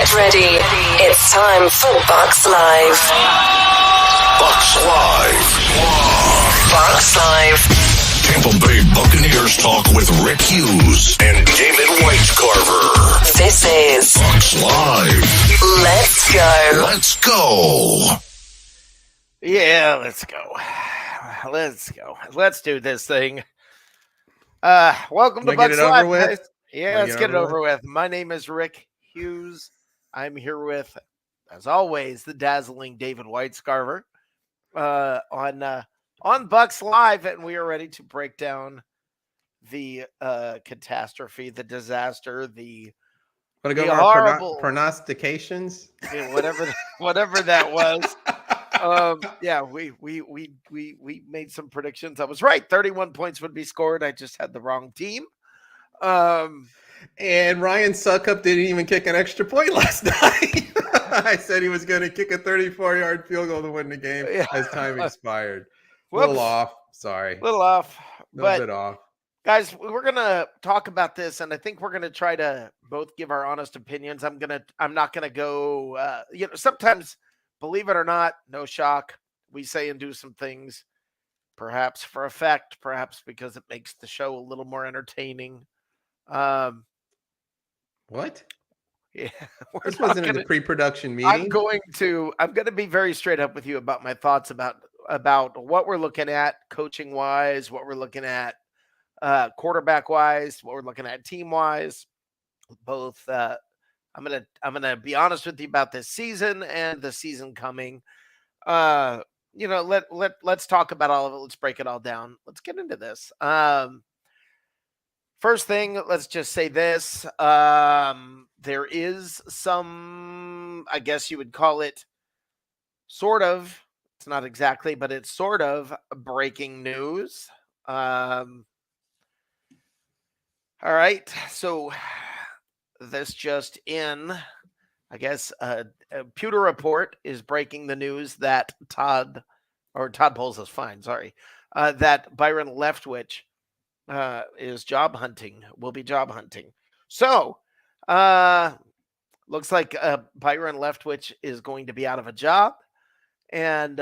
Get ready. It's time for Bucs Live. Bucs Live. Bucs Live. Tampa Bay Buccaneers talk with Rick Hughes and David Whitescarver. This is Bucs Live. Let's go. Let's go. Yeah, let's go. Let's do this thing. Welcome to Bucs Live, guys. Yeah, let's get it over with. My name is Rick Hughes. I'm here with, as always, the dazzling David Whitescarver on Bucs Live, and we are ready to break down the catastrophe, the disaster, the horrible prognostications, whatever that was. Yeah, we made some predictions. I was right. 31 points would be scored. I just had the wrong team. And Ryan Suckup didn't even kick an extra point last night. I said he was going to kick a 34-yard field goal to win the game as time expired. Little off. Sorry. Little off. Little bit off. Guys, we're going to talk about this, and I think we're going to try to both give our honest opinions. I'm not going to go, sometimes, believe it or not, no shock, we say and do some things, perhaps for effect, perhaps because it makes the show a little more entertaining. What? Yeah, this wasn't in the pre-production meeting. I'm going to be very straight up with you about my thoughts about what we're looking at coaching wise, what we're looking at quarterback wise, what we're looking at team wise. Both. I'm gonna be honest with you about this season and the season coming. Let's talk about all of it. Let's break it all down. Let's get into this. First thing, let's just say this. There is some, I guess you would call it sort of, it's not exactly, but it's sort of breaking news. All right. So this just in, I guess, a Pewter Report is breaking the news that Todd Bowles is fine. Sorry. That Byron Leftwich is will be job hunting. So, looks like Byron Leftwich is going to be out of a job, and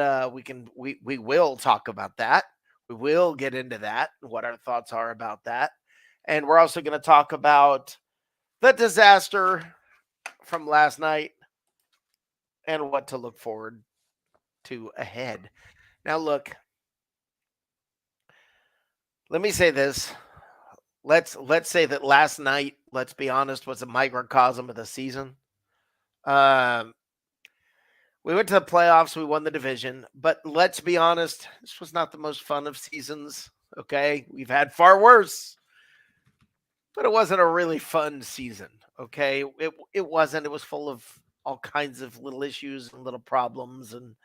we will talk about that. We will get into that, what our thoughts are about that, and we're also going to talk about the disaster from last night and what to look forward to ahead. Now, look. Let me say this. Let's say that last night, let's be honest, was a microcosm of the season. We went to the playoffs. We won the division. But let's be honest, this was not the most fun of seasons. Okay? We've had far worse. But it wasn't a really fun season. Okay? It wasn't. It was full of all kinds of little issues and little problems and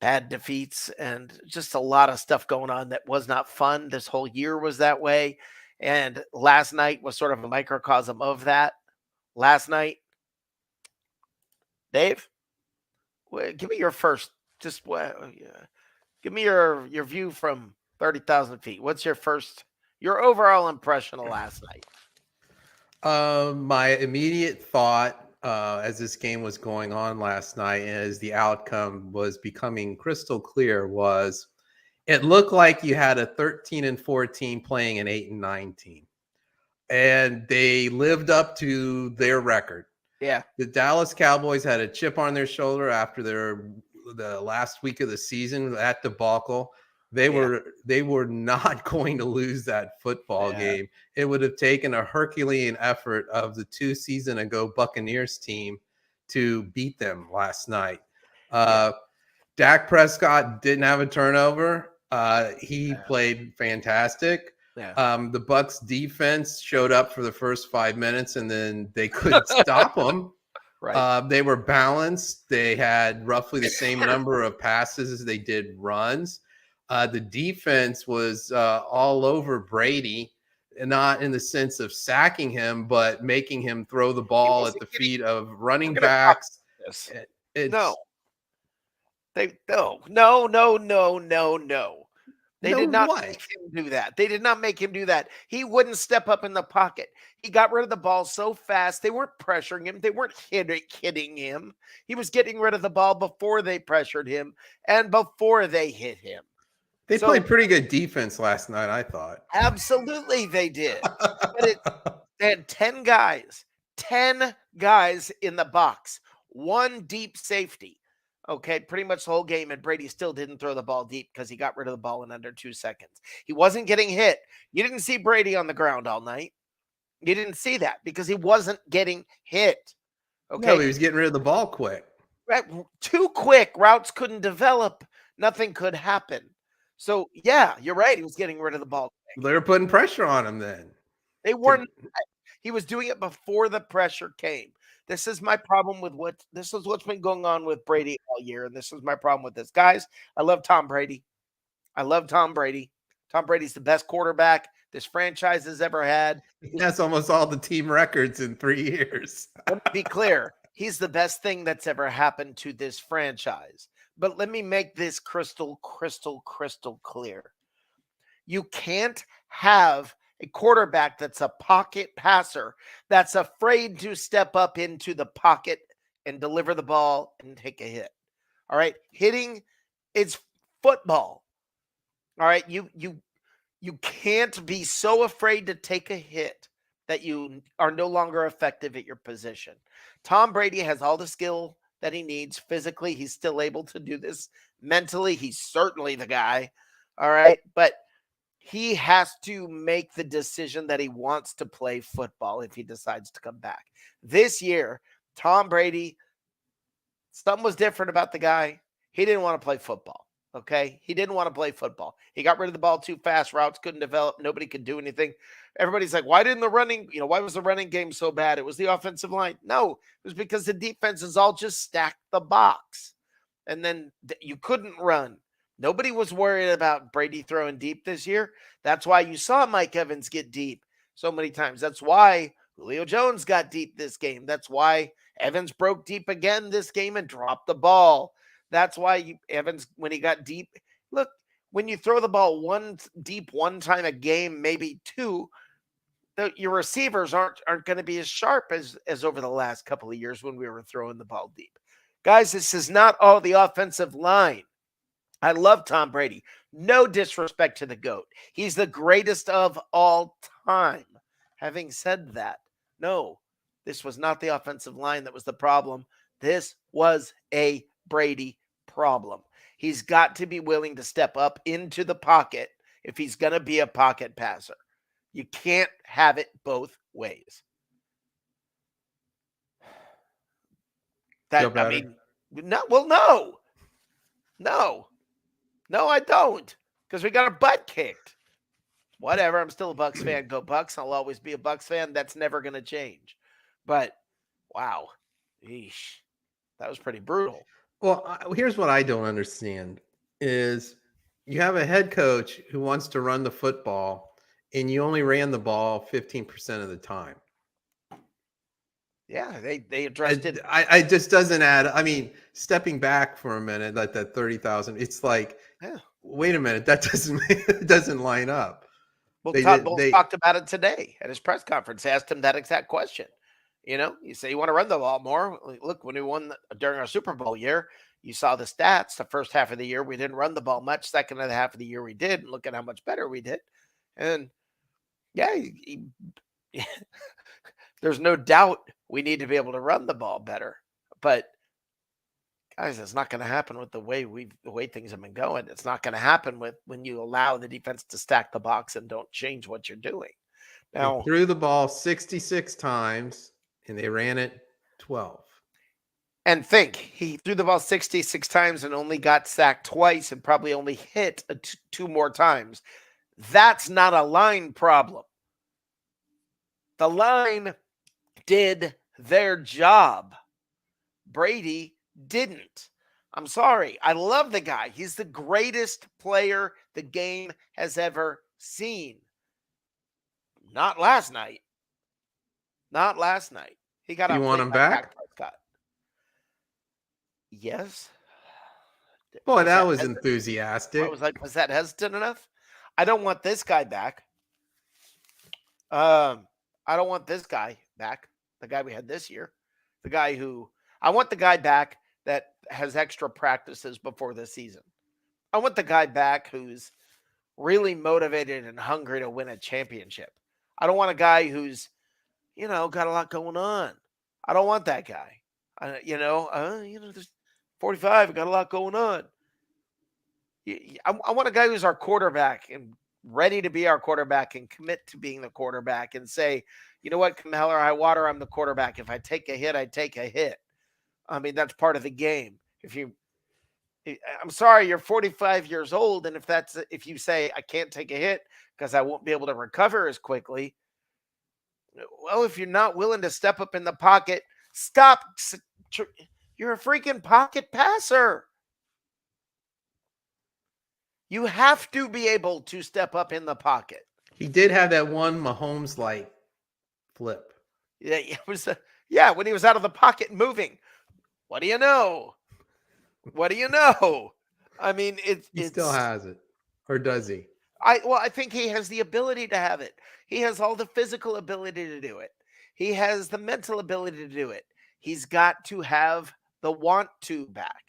bad defeats and just a lot of stuff going on that was not fun. This whole year was that way. And last night was sort of a microcosm of that. Last night, Dave, give me your first, give me your view from 30,000 feet. What's your overall impression of last night? My immediate thought as this game was going on last night, as the outcome was becoming crystal clear, was it looked like you had a 13-4 team playing an 8-9 team, and they lived up to their record. Yeah, the Dallas Cowboys had a chip on their shoulder after the last week of the season, that debacle. They were not going to lose that football game. It would have taken a Herculean effort of the 2 seasons ago Buccaneers team to beat them last night. Dak Prescott didn't have a turnover. He played fantastic. The Bucs defense showed up for the first 5 minutes, and then they couldn't stop them. Right. They were balanced. They had roughly the same number of passes as they did runs. The defense was all over Brady, not in the sense of sacking him, but making him throw the ball at the feet of running backs. No. They No did not what? make him do that. They did not make him do that. He wouldn't step up in the pocket. He got rid of the ball so fast. They weren't pressuring him. They weren't hitting him. He was getting rid of the ball before they pressured him and before they hit him. They So played pretty good defense last night, I thought. absolutely they did. But they had 10 guys in the box, one deep safety. Okay, pretty much the whole game, and Brady still didn't throw the ball deep because he got rid of the ball in under 2 seconds. He wasn't getting hit. You didn't see Brady on the ground all night. You didn't see that because he wasn't getting hit. Okay, No, he was getting rid of the ball quick. too quick. Routes couldn't develop. Nothing could happen. So, yeah, you're right. He was getting rid of the ball. They were putting pressure on him then. They weren't. He was doing it before the pressure came. This is my problem with what's been going on with Brady all year, and this is my problem with this. Guys, I love Tom Brady. I love Tom Brady. Tom Brady's the best quarterback this franchise has ever had. That's almost all the team records in 3 years. Let me be clear. He's the best thing that's ever happened to this franchise. But let me make this crystal clear. You can't have a quarterback that's a pocket passer that's afraid to step up into the pocket and deliver the ball and take a hit. All right. Hitting is football. All right. You can't be so afraid to take a hit that you are no longer effective at your position. Tom Brady has all the skill that he needs. Physically, he's still able to do this. Mentally, he's certainly the guy. All right. But he has to make the decision that he wants to play football if he decides to come back. This year, Tom Brady, something was different about the guy. He didn't want to play football, okay? He didn't want to play football. He got rid of the ball too fast. Routes couldn't develop. Nobody could do anything. Everybody's like, why was the running game so bad? It was the offensive line. No, it was because the defenses all just stacked the box. And then you couldn't run. Nobody was worried about Brady throwing deep this year. That's why you saw Mike Evans get deep so many times. That's why Julio Jones got deep this game. That's why Evans broke deep again this game and dropped the ball. That's why Evans, when he got deep, look, when you throw the ball one time a game, maybe two, your receivers aren't going to be as sharp as over the last couple of years when we were throwing the ball deep. Guys, this is not all the offensive line. I love Tom Brady. No disrespect to the GOAT. He's the greatest of all time. Having said that, no, this was not the offensive line that was the problem. This was a Brady problem. He's got to be willing to step up into the pocket if he's going to be a pocket passer. You can't have it both ways. No, I don't, because we got our butt kicked. Whatever, I'm still a Bucs fan. Go Bucs. I'll always be a Bucs fan. That's never going to change. But, wow. Eesh. That was pretty brutal. Well, here's what I don't understand is you have a head coach who wants to run the football, and you only ran the ball 15% of the time. Yeah, they addressed it. I just doesn't add. I mean, stepping back for a minute, like that 30,000, it's like, wait a minute, that doesn't line up. Well, Todd Bowles talked about it today at his press conference. Asked him that exact question. You say you want to run the ball more. Look, when we won during our Super Bowl year, you saw the stats. The first half of the year, we didn't run the ball much. Second half of the year, we did. And look at how much better we did. And yeah, there's no doubt we need to be able to run the ball better. But guys, it's not going to happen with the way things have been going. It's not going to happen when you allow the defense to stack the box and don't change what you're doing. Now, they threw the ball 66 times and they ran it 12. And think, he threw the ball 66 times and only got sacked twice and probably only hit two more times. That's not a line problem. The line did their job. Brady didn't. I'm sorry. I love the guy. He's the greatest player the game has ever seen. Not last night. He got. You want him back? Yes. Boy, that was hesitant? enthusiastic. Was that hesitant enough? I don't want this guy back. I don't want this guy back. The guy we had this year. I want the guy back that has extra practices before the season. I want the guy back who's really motivated and hungry to win a championship. I don't want a guy who's, got a lot going on. I don't want that guy. There's 45, got a lot going on. I want a guy who's our quarterback and ready to be our quarterback and commit to being the quarterback and say, you know what, come hell or high water, I'm the quarterback. If I take a hit, I take a hit. I mean, that's part of the game. I'm sorry, you're 45 years old, and if you say I can't take a hit because I won't be able to recover as quickly, well, if you're not willing to step up in the pocket, stop. You're a freaking pocket passer. You have to be able to step up in the pocket. He did have that one Mahomes-like flip. Yeah, it was. When he was out of the pocket moving. What do you know? What do you know? I mean, he still has it, or does he? I think he has the ability to have it. He has all the physical ability to do it. He has the mental ability to do it. He's got to have the want to back.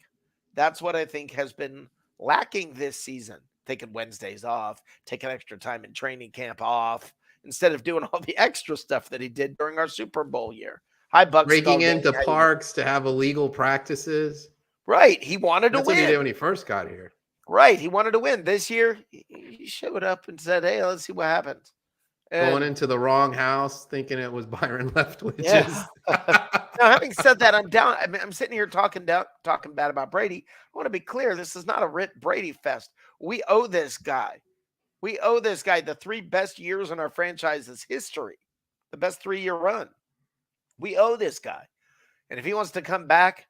That's what I think has been lacking this season. Taking Wednesdays off, taking extra time in training camp off, instead of doing all the extra stuff that he did during our Super Bowl year. Hi, Bucs. Breaking into parks to have illegal practices. Right. He wanted to win. That's what he did when he first got here. Right. He wanted to win. This year, he showed up and said, hey, let's see what happens. Going into the wrong house, thinking it was Byron Leftwich's. Yeah. Now, having said that, I'm sitting here talking bad about Brady. I want to be clear. This is not a Brady fest. We owe this guy. The 3 best years in our franchise's history, the best 3-year run. We owe this guy. And if he wants to come back,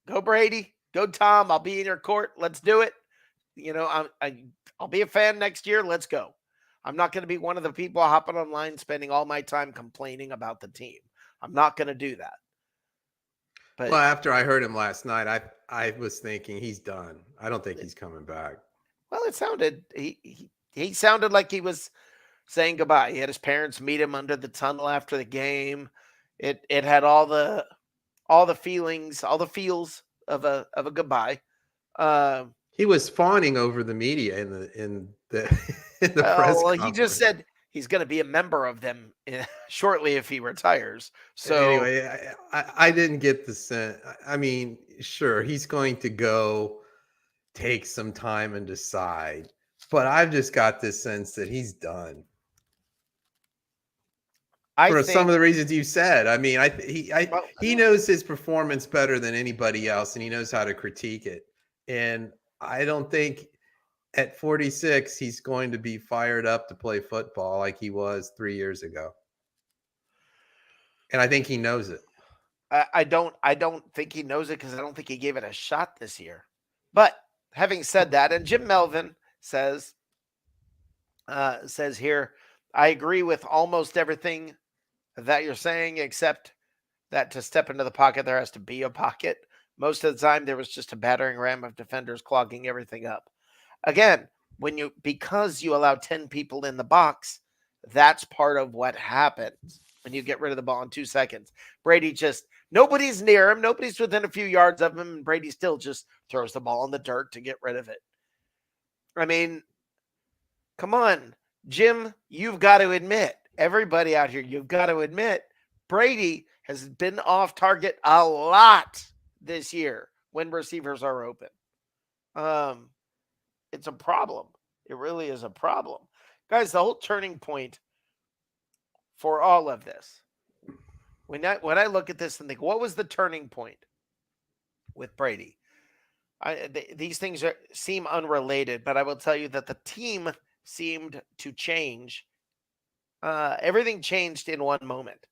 go Brady, go Tom. I'll be in your court. Let's do it. I'll be a fan next year. Let's go. I'm not going to be one of the people hopping online, spending all my time complaining about the team. I'm not going to do that. But well, after I heard him last night, I was thinking he's done. I don't think he's coming back. Well, it sounded he sounded like he was saying goodbye. He had his parents meet him under the tunnel after the game. It had all the feelings, all the feels of a goodbye. He was fawning over the media in the press conference. He just said he's going to be a member of them shortly if he retires. So anyway, I didn't get the sense. I mean, sure, he's going to go take some time and decide, but I've just got this sense that he's done. For some of the reasons you said. I mean, he knows his performance better than anybody else, and he knows how to critique it. And I don't think at 46 he's going to be fired up to play football like he was 3 years ago. And I think he knows it. I don't think he knows it because I don't think he gave it a shot this year. But having said that, and Jim Melvin says here, I agree with almost everything that you're saying, except that to step into the pocket, there has to be a pocket. Most of the time, there was just a battering ram of defenders clogging everything up. Again, because you allow 10 people in the box, that's part of what happens when you get rid of the ball in 2 seconds. Brady nobody's near him. Nobody's within a few yards of him. And Brady still just throws the ball in the dirt to get rid of it. I mean, come on, Jim, you've got to admit, everybody out here, you've got to admit, Brady has been off target a lot this year when receivers are open. It's a problem. It really is a problem. Guys, the whole turning point for all of this, when I look at this and think, what was the turning point with Brady? These things seem unrelated, but I will tell you that the team seemed to change. Everything changed in one moment.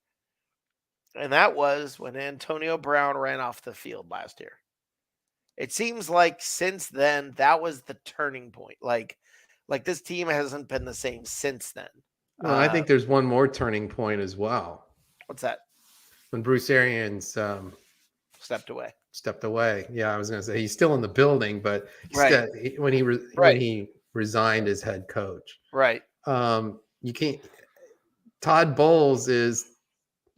And that was when Antonio Brown ran off the field last year. It seems like since then, that was the turning point. Like this team hasn't been the same since then. Well, I think there's one more turning point as well. What's that? When Bruce Arians stepped away. stepped away. Yeah, I was going to say he's still in the building, but Right. when he resigned as head coach, Right. you can't. Todd Bowles is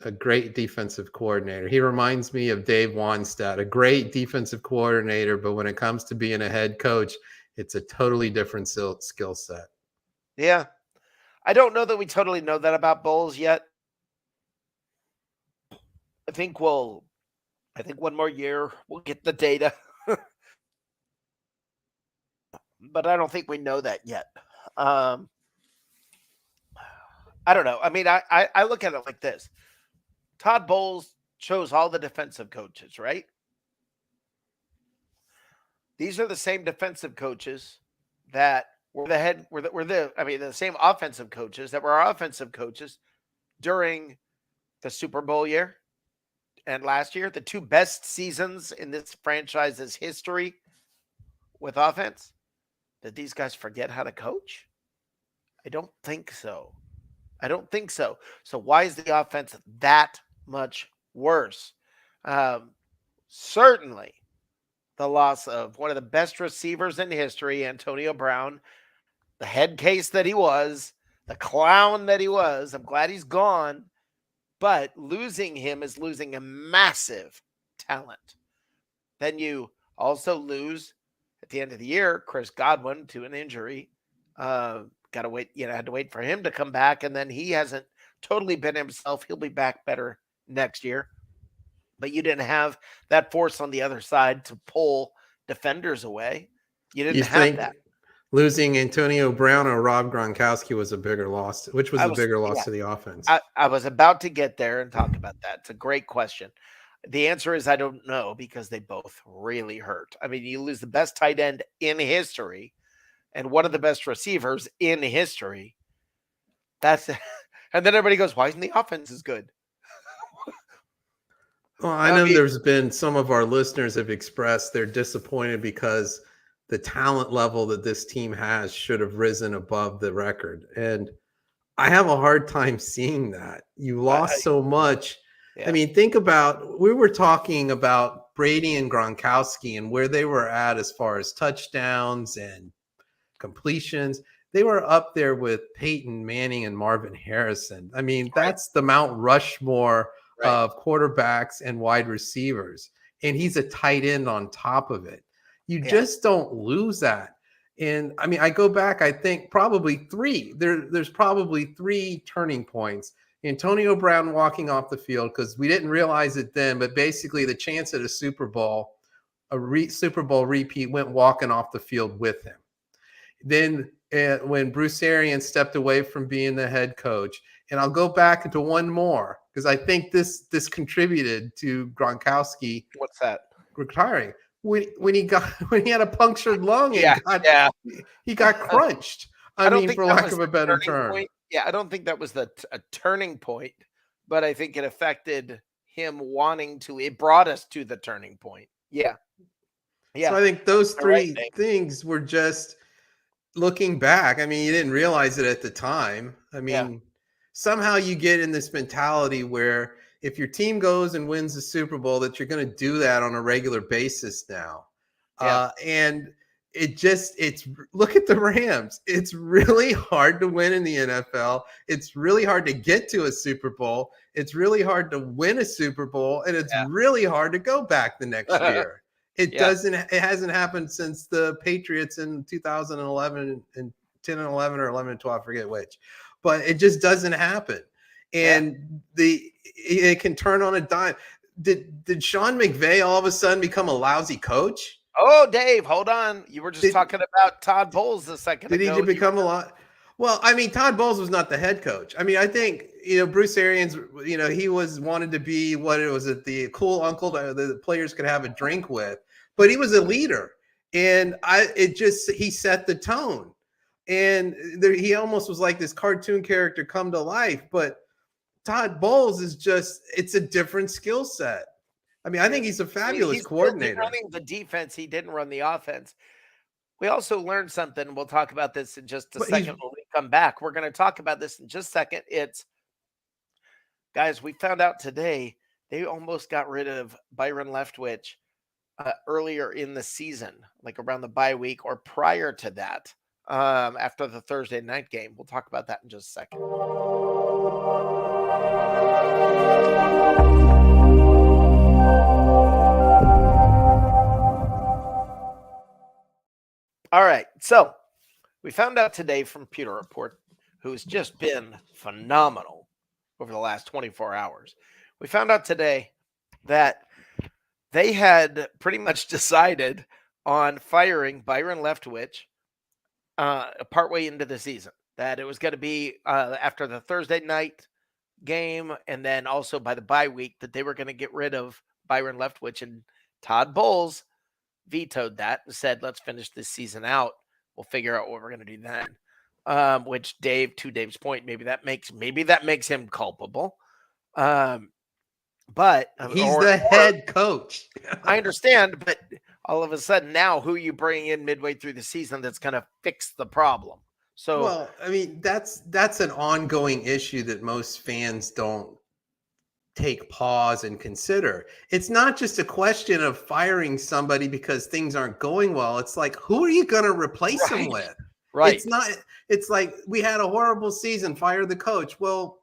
a great defensive coordinator. He reminds me of Dave Wannstedt, a great defensive coordinator, but when it comes to being a head coach, it's a totally different skill set. Yeah. I don't know that we totally know that about Bowles yet. I think one more year we'll get the data. But I don't think we know that yet. I don't know. I mean, I look at it like this. Todd Bowles chose all the defensive coaches, right? These are the same defensive coaches that were the same offensive coaches that were our offensive coaches during the Super Bowl year and last year, the two best seasons in this franchise's history with offense. Did these guys forget how to coach? I don't think so. So why is the offense that much worse? Certainly the loss of one of the best receivers in history, Antonio Brown, the head case that he was, the clown that he was. I'm glad he's gone, but losing him is losing a massive talent. Then you also lose at the end of the year Chris Godwin to an injury. Got to wait, had to wait for him to come back, and then he hasn't totally been himself. He'll be back better next year. But you didn't have that force on the other side to pull defenders away. You didn't have that. Losing Antonio Brown or Rob Gronkowski was a bigger loss. Which was a bigger loss to the offense? I was about to get there and talk about that. It's a great question. The answer is I don't know because they both really hurt. I mean, you lose the best tight end in history and one of the best receivers in history. And then everybody goes, why isn't the offense as good? Well, I know there's been some of our listeners have expressed they're disappointed because the talent level that this team has should have risen above the record. And I have a hard time seeing that. You lost so much. Yeah. I mean, think about, we were talking about Brady and Gronkowski and where they were at as far as touchdowns and completions. They were up there with Peyton Manning and Marvin Harrison. I mean, that's the Mount Rushmore of quarterbacks and wide receivers. And he's a tight end on top of it. You just don't lose that. And I mean, I go back, I think probably three. There's probably three turning points. Antonio Brown walking off the field, because we didn't realize it then, but basically the chance at a Super Bowl, Super Bowl repeat, went walking off the field with him. Then when Bruce Arians stepped away from being the head coach, and I'll go back into one more because I think this contributed to Gronkowski. What's that? Retiring. When he had a punctured lung and he got crunched. I mean, for lack of a better term. Point. Yeah, I don't think that was a turning point, but I think it affected him it brought us to the turning point. Yeah. So I think those three things were just looking back. I mean, you didn't realize it at the time. I mean, somehow you get in this mentality where if your team goes and wins the Super Bowl, that you're going to do that on a regular basis now. And it's look at the Rams. It's really hard to win in the NFL. It's really hard to get to a Super Bowl. It's really hard to win a Super Bowl. And it's really hard to go back the next year. It hasn't happened since the Patriots in 2011 and 10 and 11 or 11 and 12, I forget which, but it just doesn't happen. And it can turn on a dime. Did Sean McVay all of a sudden become a lousy coach? Oh, Dave, hold on. You were just talking about Todd Bowles a second ago. Did he become a lot? Well, I mean, Todd Bowles was not the head coach. I mean, I think, Bruce Arians, he wanted to be the cool uncle that the players could have a drink with, but he was a leader. And he set the tone. And he almost was like this cartoon character come to life. But Todd Bowles it's a different skill set. I mean, I think he's a fabulous coordinator. He's running the defense. He didn't run the offense. We also learned something. We'll talk about this in just a second when we come back. We're going to talk about this in just a second. Guys, we found out today they almost got rid of Byron Leftwich earlier in the season, like around the bye week or prior to that, after the Thursday night game. We'll talk about that in just a second. All right, so we found out today from Pewter Report, who's just been phenomenal over the last 24 hours. We found out today that they had pretty much decided on firing Byron Leftwich partway into the season. That it was going to be after the Thursday night game, and then also by the bye week that they were going to get rid of Byron Leftwich. And Todd Bowles vetoed that and said, "Let's finish this season out. We'll figure out what we're going to do then." Which to Dave's point, maybe that makes him culpable. But he's the head coach. I understand, but all of a sudden now, who you bring in midway through the season that's going to fix the problem? So, well, I mean, that's an ongoing issue that most fans don't take pause and consider. It's not just a question of firing somebody because things aren't going well. It's like, who are you going to replace him with? Right. It's like, we had a horrible season, fire the coach. Well,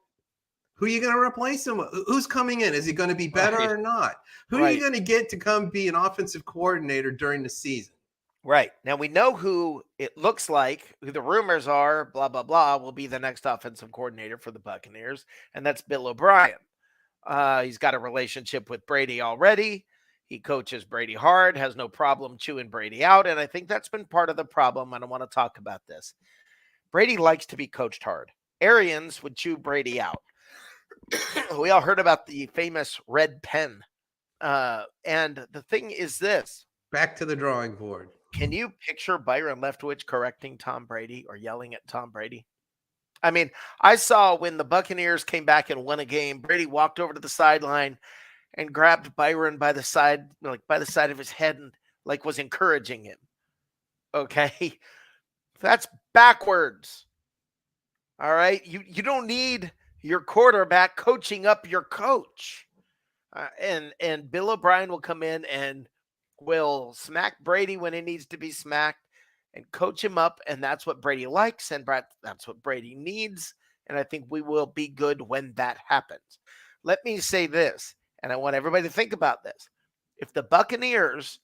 who are you going to replace him with? Who's coming in? Is he going to be better or not? Who are you going to get to come be an offensive coordinator during the season? Right. Now we know who it looks like, who the rumors are, blah, blah, blah, will be the next offensive coordinator for the Buccaneers, and that's Bill O'Brien. He's got a relationship with Brady already. He coaches Brady hard, has no problem chewing Brady out, and I think that's been part of the problem, and I want to talk about this. Brady likes to be coached hard. Arians would chew Brady out. We all heard about the famous red pen. And the thing is this. Back to the drawing board. Can you picture Byron Leftwich correcting Tom Brady or yelling at Tom Brady? I mean, I saw when the Buccaneers came back and won a game, Brady walked over to the sideline and grabbed Byron by the side of his head and was encouraging him. Okay. That's backwards. All right. You don't need your quarterback coaching up your coach. And Bill O'Brien will come in and will smack Brady when he needs to be smacked and coach him up. And that's what Brady likes. And that's what Brady needs. And I think we will be good when that happens. Let me say this, and I want everybody to think about this. If the Buccaneers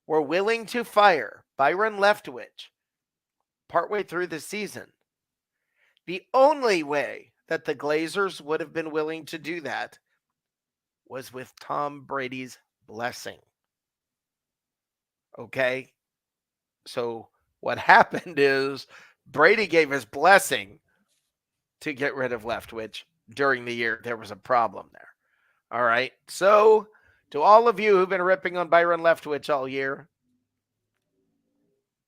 were willing to fire Byron Leftwich partway through the season, the only way that the Glazers would have been willing to do that was with Tom Brady's blessing. Okay? So what happened is Brady gave his blessing to get rid of Leftwich during the year. There was a problem there. All right? So to all of you who've been ripping on Byron Leftwich all year,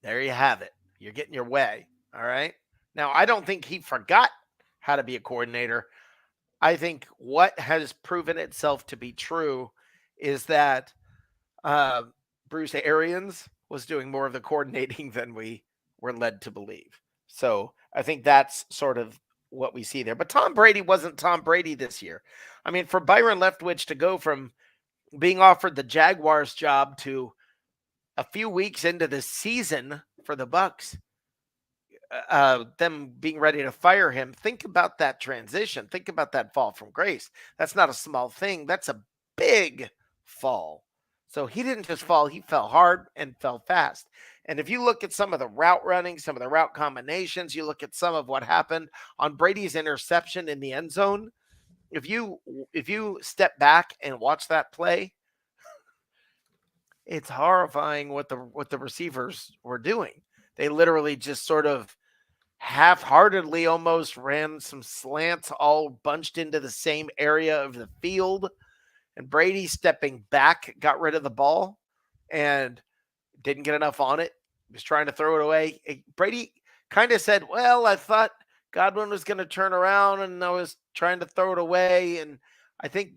there you have it. You're getting your way. All right? Now, I don't think he forgot how to be a coordinator. I think what has proven itself to be true is that Bruce Arians was doing more of the coordinating than we were led to believe. So I think that's sort of what we see there. But Tom Brady wasn't Tom Brady this year. I mean, for Byron Leftwich to go from being offered the Jaguars job to a few weeks into the season for the Bucs, them being ready to fire him, think about that transition. Think about that fall from grace. That's not a small thing. That's a big fall. So he didn't just fall. He fell hard and fell fast. And if you look at some of the route running, some of the route combinations, you look at some of what happened on Brady's interception in the end zone, if you step back and watch that play, it's horrifying what the receivers were doing. They literally just sort of half-heartedly almost ran some slants all bunched into the same area of the field. And Brady, stepping back, got rid of the ball and didn't get enough on it. He was trying to throw it away. Brady kind of said, well, I thought Godwin was going to turn around and I was trying to throw it away. And I think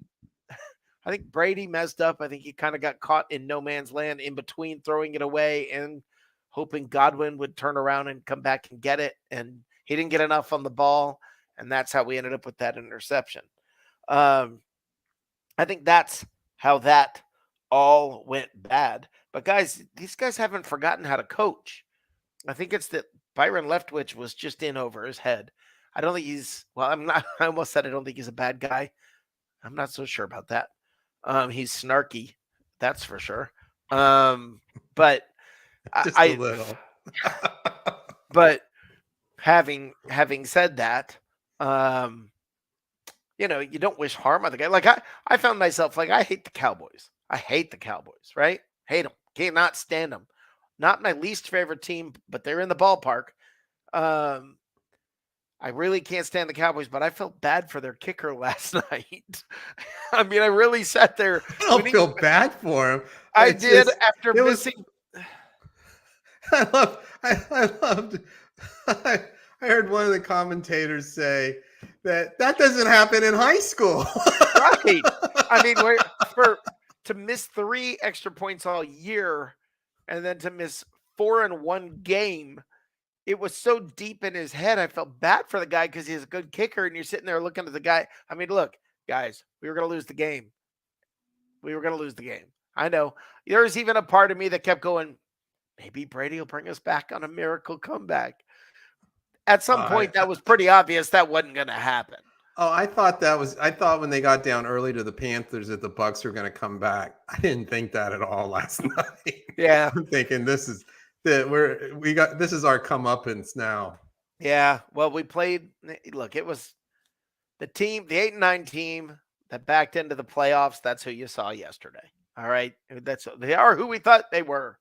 Brady messed up. I think he kind of got caught in no man's land in between throwing it away and hoping Godwin would turn around and come back and get it. And he didn't get enough on the ball. And that's how we ended up with that interception. I think that's how that all went bad. But guys, these guys haven't forgotten how to coach. I think it's that Byron Leftwich was just in over his head. I don't think he's well, I'm not I almost said I don't think he's a bad guy. I'm not so sure about that. He's snarky, that's for sure. But Just a little. but having said that, you don't wish harm on the guy. Like I found myself like I hate the Cowboys. I hate the Cowboys, right? Hate them. Cannot stand them. Not my least favorite team, but they're in the ballpark. I really can't stand the Cowboys, but I felt bad for their kicker last night. I mean, I really sat there. I don't feel bad for him. I did after missing. I loved. I heard one of the commentators say that doesn't happen in high school. Right. I mean, to miss 3 extra points all year and then to miss 4 in one game, it was so deep in his head. I felt bad for the guy because he's a good kicker, and you're sitting there looking at the guy. I mean, look, guys, we were going to lose the game. I know. There was even a part of me that kept going, maybe Brady will bring us back on a miracle comeback. At some point, that was pretty obvious that wasn't going to happen. Oh, I thought when they got down early to the Panthers that the Bucs were going to come back. I didn't think that at all last night. Yeah. I'm thinking this is our comeuppance now. Yeah. Well, we played. Look, it was the 8-9 team that backed into the playoffs. That's who you saw yesterday. All right. They are who we thought they were.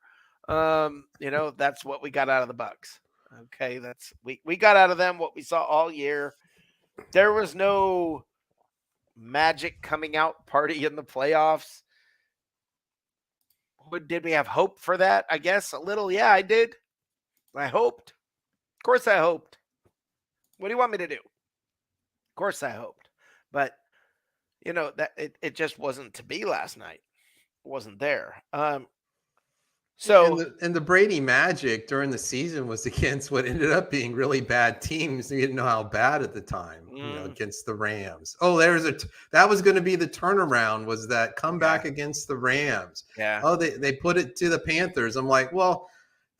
That's what we got out of the Bucs. Okay. We got out of them what we saw all year. There was no magic coming out party in the playoffs. Did we have hope for that? I guess a little. Yeah, I did. I hoped. Of course I hoped. What do you want me to do? Of course I hoped. But, that it just wasn't to be last night. It wasn't there. So and the Brady magic during the season was against what ended up being really bad teams. You didn't know how bad at the time, against the Rams. Oh, that was going to be the turnaround, was that comeback against the Rams. Yeah. Oh, they put it to the Panthers. I'm like, well,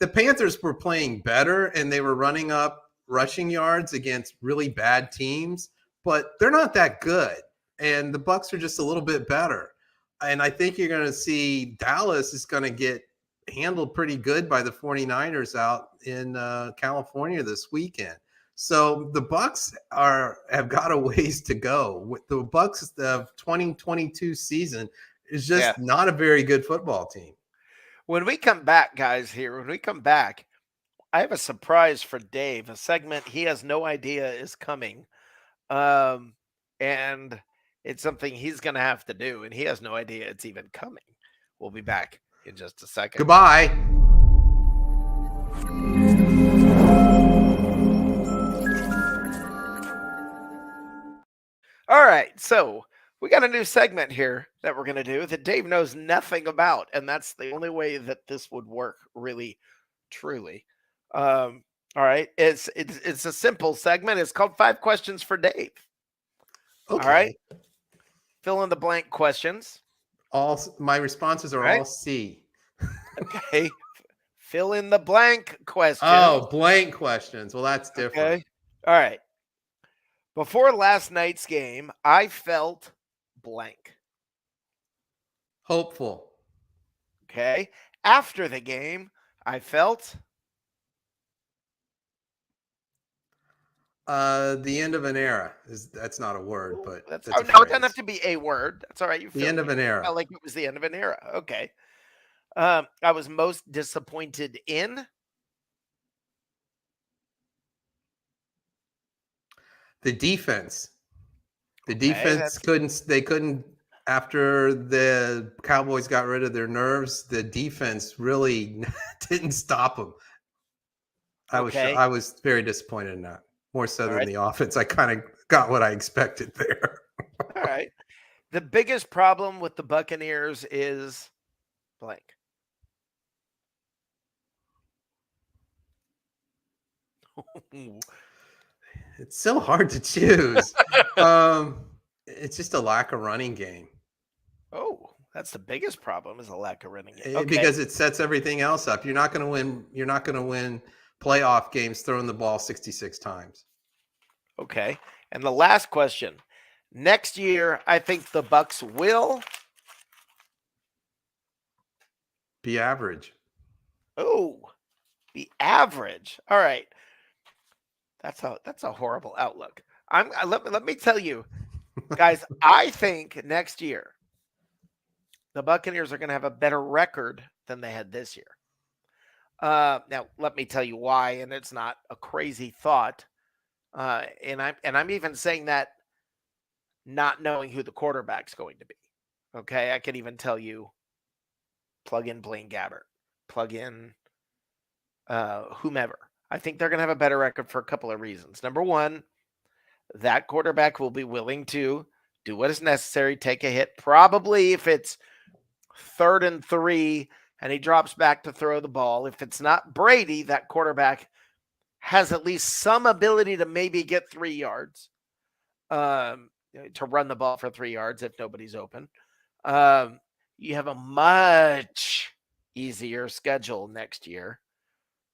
the Panthers were playing better and they were running up rushing yards against really bad teams, but they're not that good. And the Bucs are just a little bit better. And I think you're going to see Dallas is going to get handled pretty good by the 49ers out in California this weekend. So the Bucs have got a ways to go. With the Bucs of 2022 season is just not a very good football team. When we come back, guys, I have a surprise for Dave, a segment he has no idea is coming. And it's something he's going to have to do, and he has no idea it's even coming. We'll be back in just a second. Goodbye. All right, so we got a new segment here that we're going to do that Dave knows nothing about, and that's the only way that this would work, really, truly. All right, it's a simple segment. It's called 5 Questions for Dave. Okay. All right, fill in the blank questions. All my responses are all C. Okay. Fill in the blank questions. Oh, blank questions. Well, that's different. Okay. All right. Before last night's game, I felt blank. Hopeful. Okay. After the game, I felt the end of an era. That's not a word, but that's a no, it doesn't have to be a word. That's all right. The end of an era. Felt like it was the end of an era. Okay. I was most disappointed in the defense. The defense couldn't after the Cowboys got rid of their nerves. The defense really didn't stop them. I was very disappointed in that. More so than the offense. I kind of got what I expected there. All right. The biggest problem with the Buccaneers is blank. It's so hard to choose. It's just a lack of running game. Oh, That's the biggest problem is a lack of running game. Okay. Because it sets everything else up. You're not going to win. You're not going to win playoff games throwing the ball 66 times. Okay. And the last question. Next year, I think the Bucs will be average. Be average. All right. That's a horrible outlook. Let me tell you, guys, I think next year the Buccaneers are going to have a better record than they had this year. Now, let me tell you why, and it's not a crazy thought. And I'm even saying that not knowing who the quarterback's going to be. Okay, I can even tell you, plug in Blaine Gabbert, plug in whomever. I think they're going to have a better record for a couple of reasons. Number one, that quarterback will be willing to do what is necessary, take a hit. Probably if it's 3rd and 3 and he drops back to throw the ball. If it's not Brady, that quarterback has at least some ability to maybe get 3 yards, to run the ball for 3 yards if nobody's open. You have a much easier schedule next year.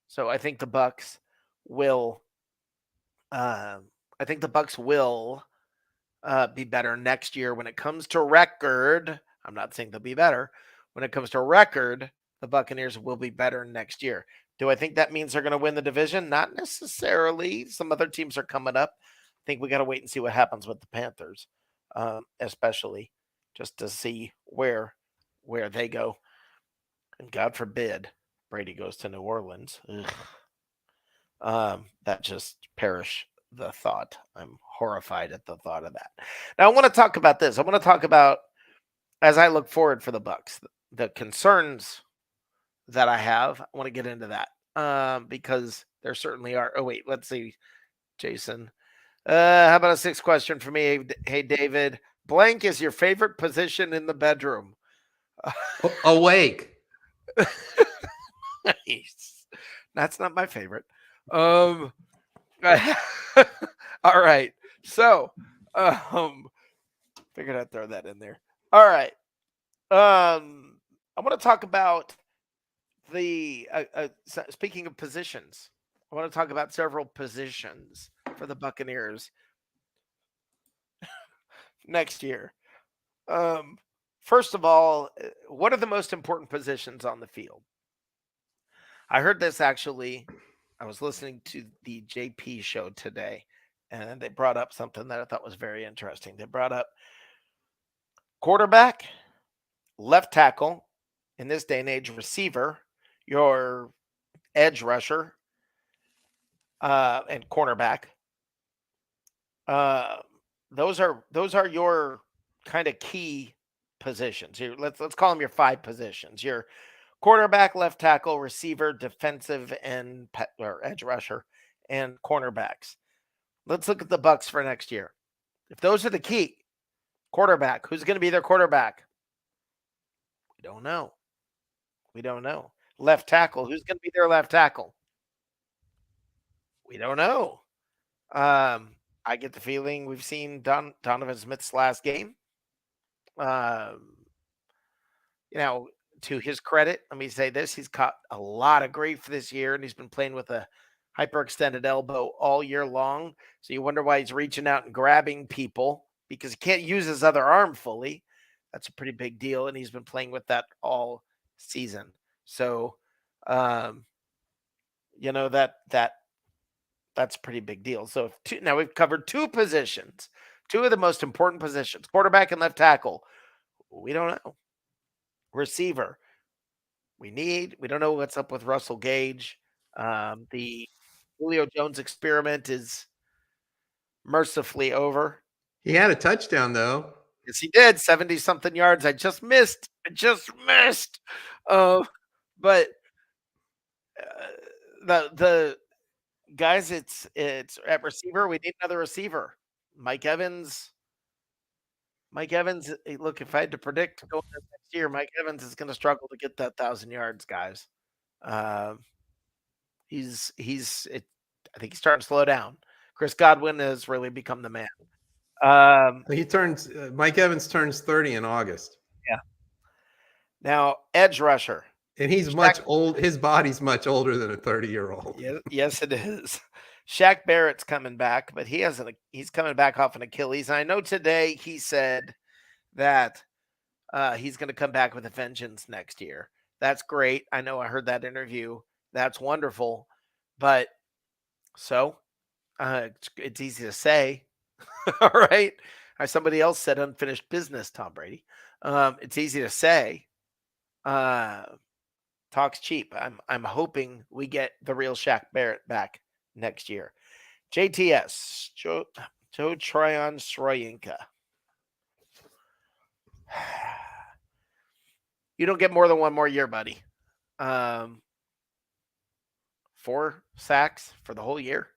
So I think the Bucs will be better next year when it comes to record. I'm not saying they'll be better. When it comes to record, the Buccaneers will be better next year. Do I think that means they're going to win the division? Not necessarily. Some other teams are coming up. I think we got to wait and see what happens with the Panthers, especially just to see where they go. And God forbid Brady goes to New Orleans. That just perish the thought. I'm horrified at the thought of that. Now I want to talk about this. I want to talk about, as I look forward for the Bucs, the concerns that I have. I want to get into that because there certainly are. Oh wait, let's see, Jason. How about a 6th question for me? Hey David, blank is your favorite position in the bedroom? Awake. Nice. That's not my favorite. All right. So, figured I'd throw that in there. All right. I want to talk about the speaking of positions. I want to talk about several positions for the Buccaneers next year. First of all, what are the most important positions on the field? I heard this actually. I was listening to the JP show today, and they brought up something that I thought was very interesting. They brought up quarterback, left tackle, in this day and age, receiver, your edge rusher, and cornerback. Those are your kind of key positions. Let's call them your 5 positions. Your quarterback, left tackle, receiver, defensive and or edge rusher, and cornerbacks. Let's look at the Bucs for next year. If those are the key, quarterback, who's going to be their quarterback? We don't know. Left tackle, who's going to be their left tackle? We don't know. I get the feeling we've seen Donovan Smith's last game. To his credit, let me say this. He's caught a lot of grief this year, and he's been playing with a hyperextended elbow all year long. So you wonder why he's reaching out and grabbing people, because he can't use his other arm fully. That's a pretty big deal, and he's been playing with that all season. So, that's a pretty big deal. So now we've covered 2 positions, 2 of the most important positions, quarterback and left tackle. We don't know. Receiver. We don't know what's up with Russell Gage. The Julio Jones experiment is mercifully over. He had a touchdown though. Yes, he did. 70-something yards. I just missed. But the guys, it's at receiver. We need another receiver. Mike Evans, look, if I had to predict going into next year, Mike Evans is going to struggle to get that 1,000 yards, guys. I think he's starting to slow down. Chris Godwin has really become the man. Mike Evans turns 30 in August. Yeah. Now, edge rusher. And he's much old. His body's much older than a 30-year-old. Yes, it is. Shaq Barrett's coming back, but he's coming back off an Achilles. And I know today he said that he's going to come back with a vengeance next year. That's great. I know I heard that interview. That's wonderful. But so it's easy to say. All right. Somebody else said unfinished business, Tom Brady. It's easy to say. Talk's cheap. I'm hoping we get the real Shaq Barrett back next year. JTS, Joe Tryon Sroyinka. You don't get more than one more year, buddy. 4 sacks for the whole year.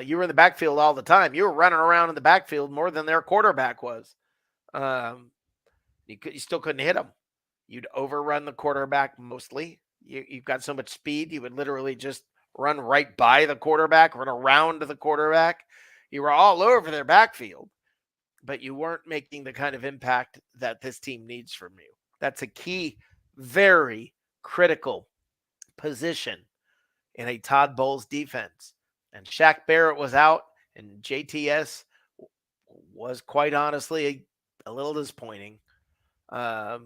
You were in the backfield all the time. You were running around in the backfield more than their quarterback was. You still couldn't hit him. You'd overrun the quarterback mostly. You've got so much speed, you would literally just run right by the quarterback, run around the quarterback. You were all over their backfield, but you weren't making the kind of impact that this team needs from you. That's a key, very critical position in a Todd Bowles defense. And Shaq Barrett was out, and JTS was quite honestly a little disappointing. It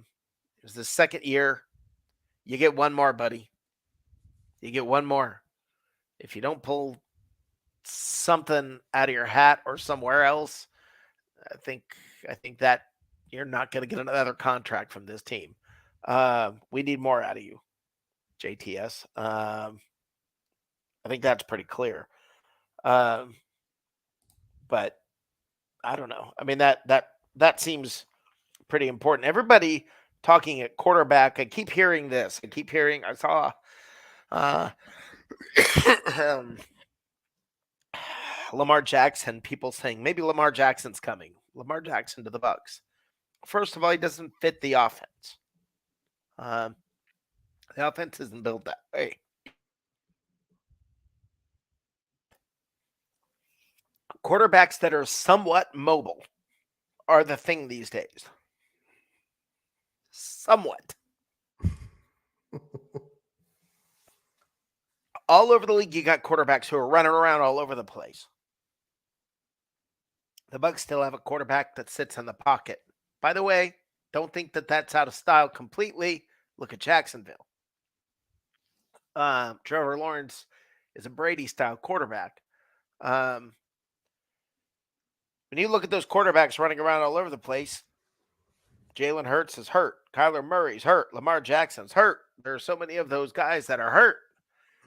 was the second year. You get one more, buddy. You get one more. If you don't pull something out of your hat or somewhere else, I think that you're not going to get another contract from this team. We need more out of you, JTS. I think that's pretty clear. But I don't know. I mean, that seems pretty important. Everybody talking at quarterback. I keep hearing this. I saw Lamar Jackson, people saying maybe Lamar Jackson's coming. Lamar Jackson to the Bucs. First of all, he doesn't fit the offense. The offense isn't built that way. Quarterbacks that are somewhat mobile are the thing these days. Somewhat. All over the league, you got quarterbacks who are running around all over the place. The Bucs still have a quarterback that sits in the pocket. By the way, don't think that that's out of style completely. Look at Jacksonville. Trevor Lawrence is a Brady-style quarterback. When you look at those quarterbacks running around all over the place, Jalen Hurts is hurt. Kyler Murray's hurt. Lamar Jackson's hurt. There are so many of those guys that are hurt.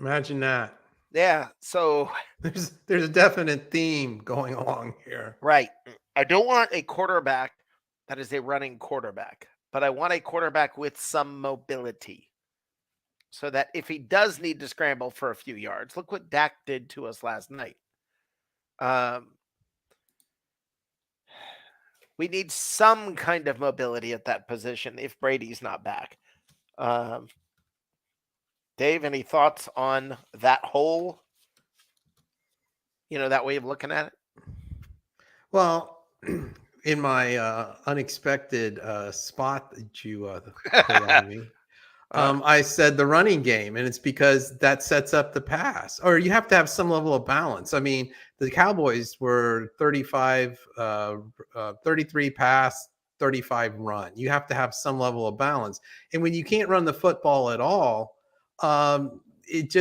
Imagine that. Yeah, so there's a definite theme going along here. Right. I don't want a quarterback that is a running quarterback, but I want a quarterback with some mobility so that if he does need to scramble for a few yards, look what Dak did to us last night. We need some kind of mobility at that position if Brady's not back. Dave, any thoughts on that whole, that way of looking at it? Well, in my unexpected spot that you put on me, I said the running game, and it's because that sets up the pass, or you have to have some level of balance. I mean, the Cowboys were 33 pass, 35 run. You have to have some level of balance. And when you can't run the football at all, it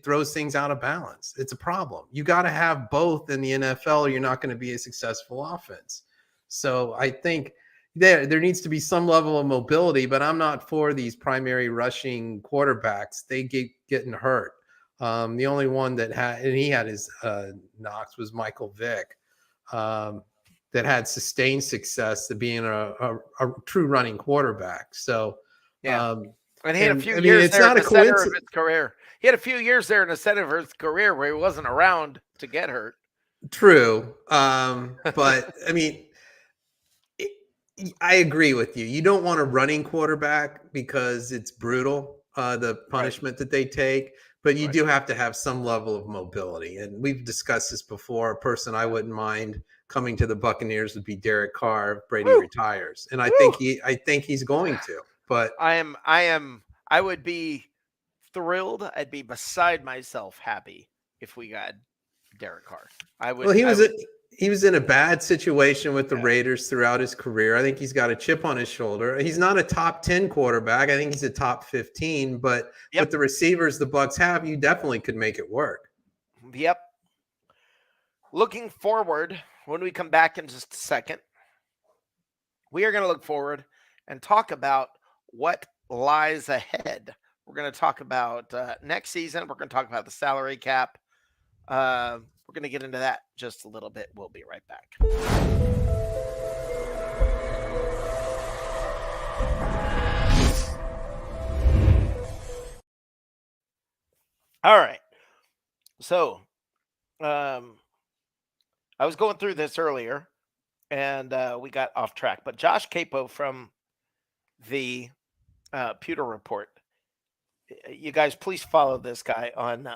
throws things out of balance. It's a problem. You got to have both in the NFL, or you're not going to be a successful offense. So I think there needs to be some level of mobility, but I'm not for these primary rushing quarterbacks. They getting hurt. The only one that he had his knocks was Michael Vick, that had sustained success to being a true running quarterback. So, yeah. And he had a few years there in the center of his career. He had a few years there in the center of his career where he wasn't around to get hurt. True. But I mean, I agree with you. You don't want a running quarterback because it's brutal, the punishment that they take, but you do have to have some level of mobility. And we've discussed this before. A person I wouldn't mind coming to the Buccaneers would be Derek Carr if Brady retires. And I think he's going to. But I would be thrilled. I'd be beside myself happy if we got Derek Carr. He was in a bad situation with the Yeah. Raiders throughout his career. I think he's got a chip on his shoulder. He's not a top 10 quarterback. I think he's a top 15, but with the receivers the Bucs have, you definitely could make it work. Yep. Looking forward, when we come back in just a second, we are going to look forward and talk about what lies ahead. We're going to talk about next season. We're going to talk about the salary cap. We're going to get into that just a little bit. We'll be right back. All right. So, I was going through this earlier, and we got off track. But Josh Capo from the Pewter Report. You guys, please follow this guy on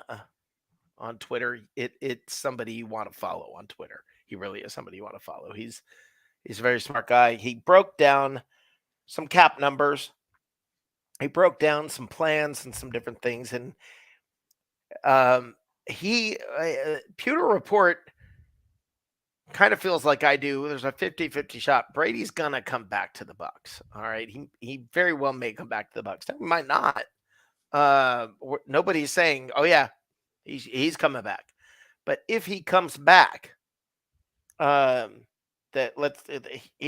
Twitter. It's somebody you want to follow on Twitter. He really is somebody you want to follow. He's a very smart guy. He broke down some cap numbers. He broke down some plans and some different things. And Pewter Report kind of feels like I do. There's a 50-50 shot. Brady's going to come back to the Bucs. All right. He very well may come back to the Bucs. He might not. Nobody's saying, oh yeah, he's coming back. But if he comes back, he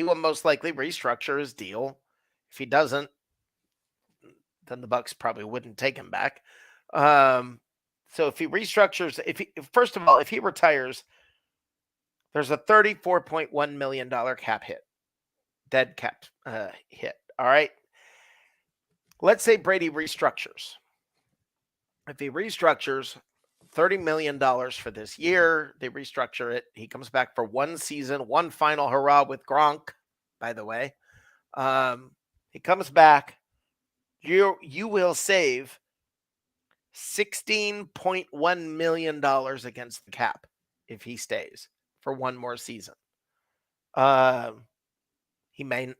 will most likely restructure his deal. If he doesn't, then the Bucs probably wouldn't take him back. So if he restructures, first of all, if he retires, there's a $34.1 million cap hit, dead cap hit. All right. Let's say Brady restructures. If he restructures $30 million for this year, they restructure it. He comes back for one season, one final hurrah with Gronk, by the way. He comes back. You will save $16.1 million against the cap if he stays for one more season. He may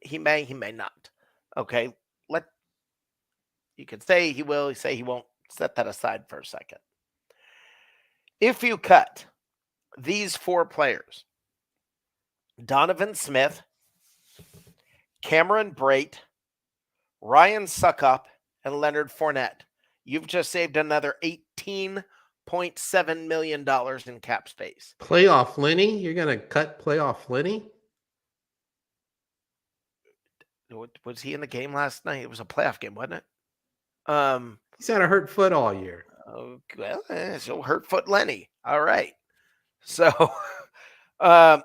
not. Okay. You could say he will, say he won't. Set that aside for a second. If you cut these four players, Donovan Smith, Cameron Brate, Ryan Suckup, and Leonard Fournette, you've just saved another $18.7 million in cap space. Playoff Lenny? You're going to cut playoff Lenny? Was he in the game last night? It was a playoff game, wasn't it? He's had a hurt foot all year. Well, so hurt foot Lenny. All right. So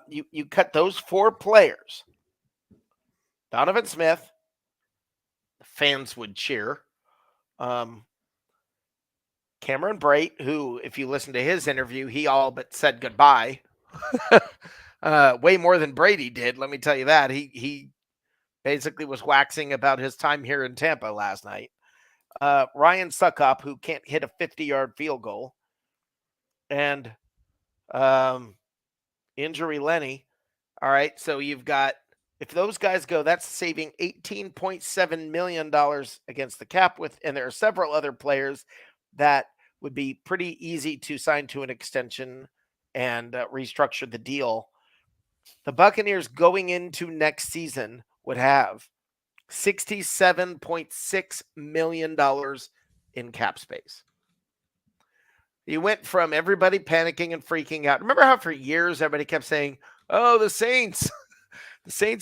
you cut those four players. Donovan Smith, the fans would cheer. Cameron Brate, who, if you listen to his interview, he all but said goodbye. Way more than Brady did, let me tell you that. He basically was waxing about his time here in Tampa last night. Ryan Suckup, who can't hit a 50-yard field goal, and injury Lenny. All right, so you've got, if those guys go, that's saving $18.7 million against the cap with, and there are several other players that would be pretty easy to sign to an extension and restructure the deal. The Buccaneers going into next season would have $67.6 million in cap space. You went from everybody panicking and freaking out. Remember how for years everybody kept saying, oh, the Saints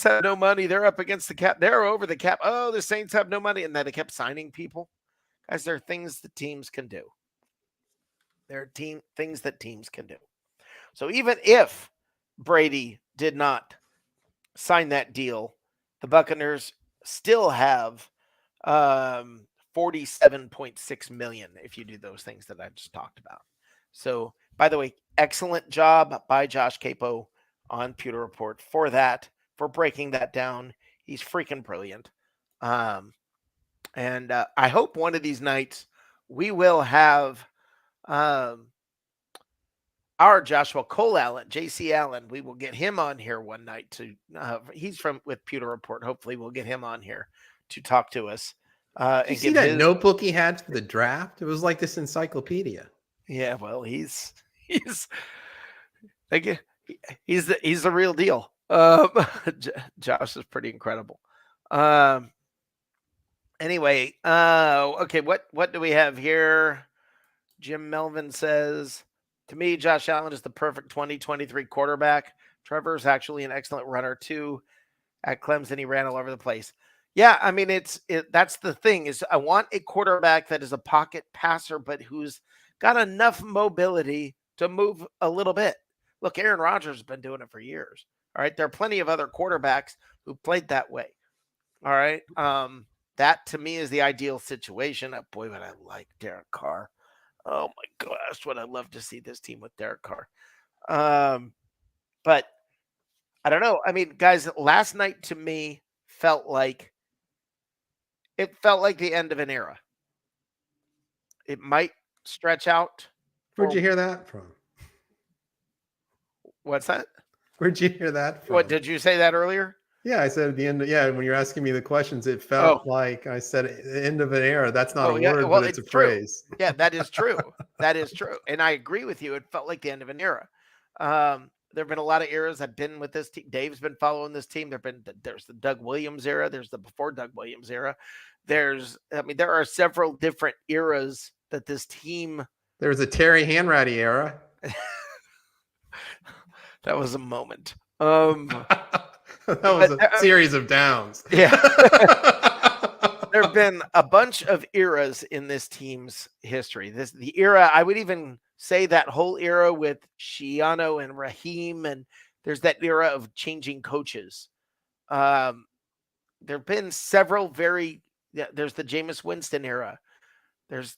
have no money. They're up against the cap. They're over the cap. Oh, the Saints have no money. And then they kept signing people. Guys, there are things that teams can do. There are things that teams can do. So even if Brady did not sign that deal, the Buccaneers still have $47.6 million if you do those things that I just talked about. So, by the way, excellent job by Josh Capo on Pewter Report for that, for breaking that down. He's freaking brilliant. And I hope one of these nights we will have our Joshua Cole Allen, JC Allen. We will get him on here one night to he's with Pewter Report. Hopefully we'll get him on here to talk to us. Did you And see give that his notebook he had for the draft? It was like this encyclopedia. Yeah, well, he's like he's the real deal. Josh is pretty incredible. Anyway, okay, what do we have here? Jim Melvin says, to me, Josh Allen is the perfect 2023 quarterback. Trevor is actually an excellent runner too. At Clemson, he ran all over the place. Yeah, I mean, that's the thing is I want a quarterback that is a pocket passer, but who's got enough mobility to move a little bit. Look, Aaron Rodgers has been doing it for years. All right. There are plenty of other quarterbacks who played that way. All right. That to me is the ideal situation. Oh, boy, would I like Derek Carr. Oh my gosh, would I love to see this team with Derek Carr. But I don't know. I mean, guys, last night to me felt like the end of an era. It might stretch out. Where'd you hear that from? What's that? Where'd you hear that from? What did you say that earlier? Yeah, I said at the end. When you're asking me the questions, it felt like I said the end of an era. That's not a word, but it's a phrase. Yeah, that is true. That is true, and I agree with you. It felt like the end of an era. There have been a lot of eras I've been with this team. Dave's been following this team. There's the Doug Williams era. There's the before Doug Williams era. There are several different eras that this team. There was a Terry Hanratty era. That was a moment. That was a series of downs. Yeah. There have been a bunch of eras in this team's history. The era, I would even say that whole era with Shiano and Raheem, and there's that era of changing coaches. There have been several there's the Jameis Winston era. There's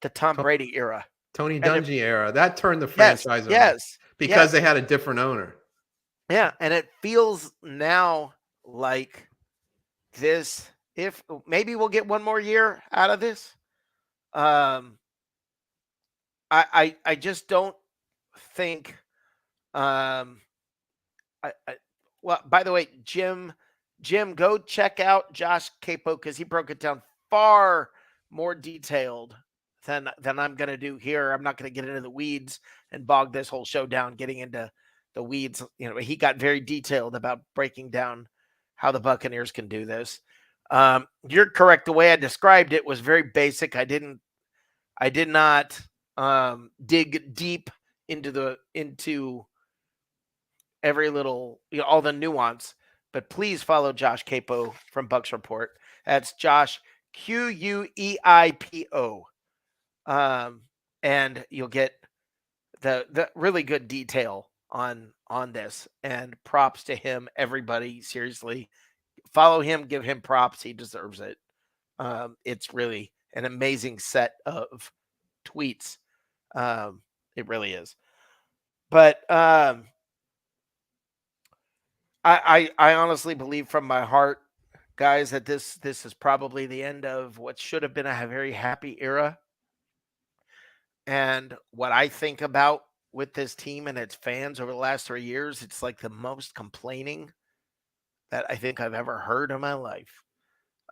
the Tom Brady era. Tony Dungy era. That turned the franchise around. Because they had a different owner. Yeah, and it feels now like this, if maybe we'll get one more year out of this. I just don't think well, by the way, Jim, go check out Josh Capo because he broke it down far more detailed than I'm going to do here. I'm not going to get into the weeds and bog this whole show down getting into the weeds. He got very detailed about breaking down how the Buccaneers can do this. You're correct. The way I described it was very basic. I did not dig deep into every little, all the nuance, but please follow Josh Capo from Bucs Report. That's Josh Queipo. And you'll get the really good detail on this, and props to him. Everybody, seriously, follow him, give him props. He deserves it. It's really an amazing set of tweets. It really is. But I honestly believe from my heart, guys, that this is probably the end of what should have been a very happy era. And what I think about with this team and its fans over the last 3 years, it's like the most complaining that I think I've ever heard in my life.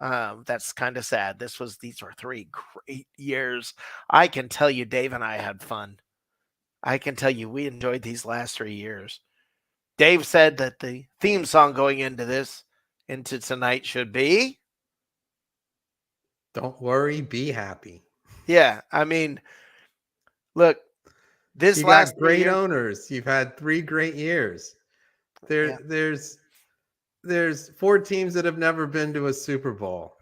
That's kind of sad. These were 3 great years. I can tell you, Dave and I had fun. I can tell you we enjoyed these last 3 years. Dave said that the theme song going into tonight should be Don't worry, be happy. Yeah, I mean, look, this you last got great owners. You've had 3 great years. There's 4 teams that have never been to a Super Bowl.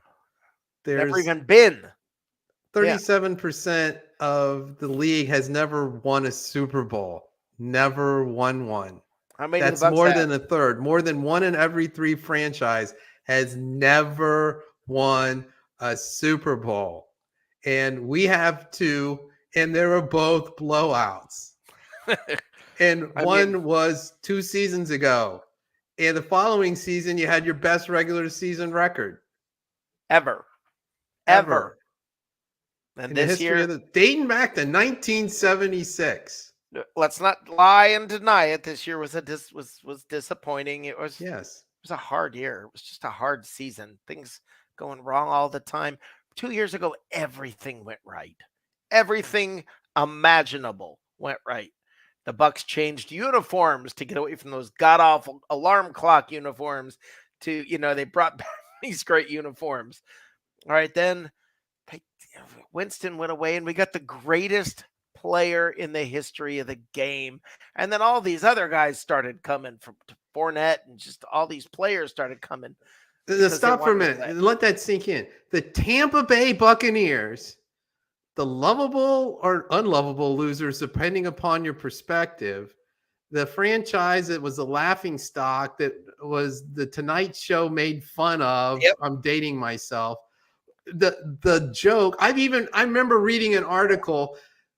There's never even been. 37% of the league has never won a Super Bowl. Never won one. That's more than a third. More than 1 in every 3 franchise has never won a Super Bowl. And we have 2, and they were both blowouts. And one was 2 seasons ago. And the following season, you had your best regular season record. Ever. And this year, dating back to 1976. Let's not lie and deny it. This year was was disappointing. It was Yes. It was a hard year. It was just a hard season. Things going wrong all the time. 2 years ago, everything went right. Everything imaginable went right. The Bucs changed uniforms to get away from those god awful alarm clock uniforms to, they brought back these great uniforms. All right, then they, Winston went away and we got the greatest player in the history of the game. And then all these other guys started coming from Fournette, and just all these players started coming. Stop for a minute and let that sink in. The Tampa Bay Buccaneers, the lovable or unlovable losers, depending upon your perspective, the franchise that was a laughing stock, that was the Tonight Show made fun of. Yep. I'm dating myself. The joke, I remember reading an article